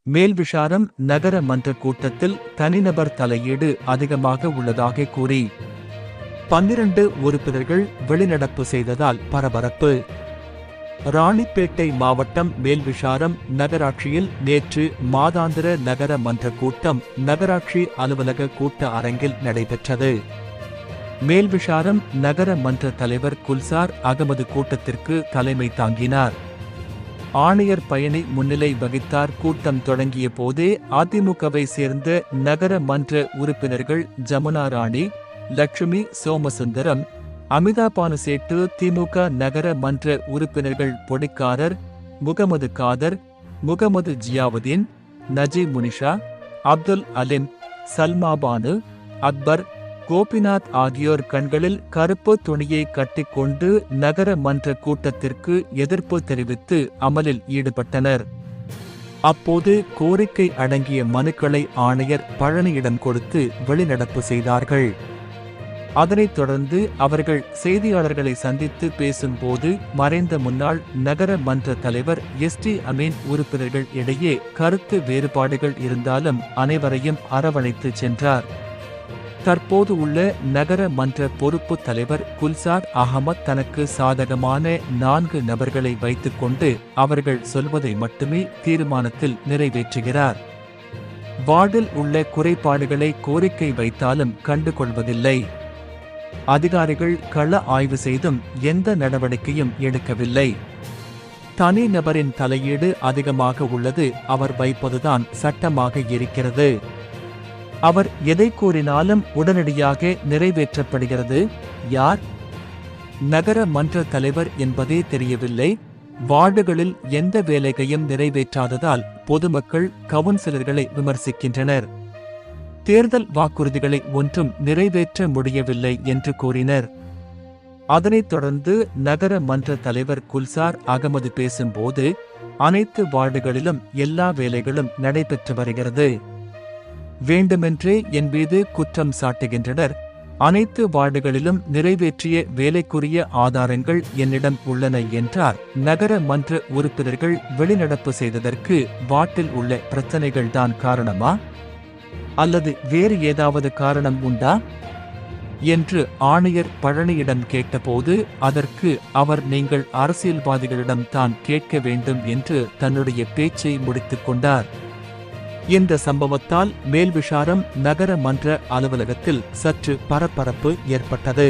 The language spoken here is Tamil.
மேல்விஷாரம் நகர மன்ற கூட்டத்தில் தனிநபர் தலையீடு அதிகமாக உள்ளதாக கூறி 12 உறுப்பினர்கள் வெளிநடப்பு செய்ததால் பரபரப்பு. ராணிப்பேட்டை மாவட்டம் மேல்விஷாரம் நகராட்சியில் நேற்று மாதாந்திர நகர மன்ற கூட்டம் நகராட்சி அலுவலக கூட்ட அரங்கில் நடைபெற்றது. மேல்விஷாரம் நகர மன்ற தலைவர் குல்சார் அகமது கூட்டத்திற்கு தலைமை தாங்கினார். ஆணையர் பயணி முன்னிலை வகித்தார். கூட்டம் தொடங்கிய போதே அதிமுகவை சேர்ந்த நகர மன்ற உறுப்பினர்கள் ஜமுனா ராணி, லட்சுமி சோமசுந்தரம், அமிதா பானுசேட்டு, திமுக நகர மன்ற உறுப்பினர்கள் பொடிக்காரர், முகமது காதர், முகமது ஜியாவுதீன், நஜி முனிஷா, அப்துல் அலிம், சல்மா பானு, அக்பர், கோபிநாத் ஆகியோர் கண்களில் கருப்பு துணியை கட்டிக்கொண்டு நகர மன்ற கூட்டத்திற்கு எதிர்ப்பு தெரிவித்து அமலில் ஈடுபட்டனர். அப்போது கோரிக்கை அடங்கிய மனுக்களை ஆணையர் பழனியிடம் கொடுத்து வெளிநடப்பு செய்தார்கள். அதனைத் தொடர்ந்து அவர்கள் செய்தியாளர்களை சந்தித்து பேசும்போது மறைந்த முன்னாள் நகர மன்ற தலைவர் எஸ்டி அமீன் உறுப்பினர்கள் இடையே கருத்து வேறுபாடுகள் இருந்தாலும் அனைவரையும் அரவணைத்து சென்றார். தற்போது உள்ள நகர மன்ற பொறுப்பு தலைவர் குல்சார் அகமத் தனக்கு சாதகமான 4 நபர்களை வைத்துக்கொண்டு அவர்கள் சொல்வதை மட்டுமே தீர்மானத்தில் நிறைவேற்றுகிறார். வார்டில் உள்ள குறைபாடுகளை கோரிக்கை வைத்தாலும் கண்டுகொள்வதில்லை. அதிகாரிகள் கள ஆய்வு செய்தும் எந்த நடவடிக்கையும் எடுக்கவில்லை. தனி நபரின் தலையீடு அதிகமாக உள்ளது. அவர் வைப்பதுதான் சட்டமாக இருக்கிறது. அவர் எதை கூறினாலும் உடனடியாக நிறைவேற்றப்படுகிறது. யார் நகர மன்ற தலைவர் என்பதே தெரியவில்லை. வார்டுகளில் எந்த வேலையையும் நிறைவேற்றாததால் பொதுமக்கள் கவுன்சிலர்களை விமர்சிக்கின்றனர். தேர்தல் வாக்குறுதிகளை ஒன்றும் நிறைவேற்ற முடியவில்லை என்று கூறினர். அதனைத் தொடர்ந்து நகர மன்ற தலைவர் குல்சார் அகமது பேசும்போது, அனைத்து வார்டுகளிலும் எல்லா வேலைகளும் நடைபெற்று வருகிறது. வேண்டுமென்றே என் மீது குற்றம் சாட்டுகின்றனர். அனைத்து வார்டுகளிலும் நிறைவேற்றிய வேலைக்குரிய ஆதாரங்கள் என்னிடம் உள்ளன என்றார். நகர மன்ற உறுப்பினர்கள் வெளிநடப்பு செய்ததற்கு வார்டில் உள்ள பிரச்சனைகள்தான் காரணமா, அல்லது வேறு ஏதாவது காரணம் உண்டா என்று ஆணையர் பழனியிடம் கேட்டபோது அதற்கு அவர் நீங்கள் அரசியல்வாதிகளிடம் தான் கேட்க வேண்டும் என்று தன்னுடைய பேச்சை முடித்துக் கொண்டார். இந்த சம்பவத்தால் மேல்விஷாரம் நகர மன்ற அலுவலகத்தில் சற்று பரபரப்பு ஏற்பட்டது.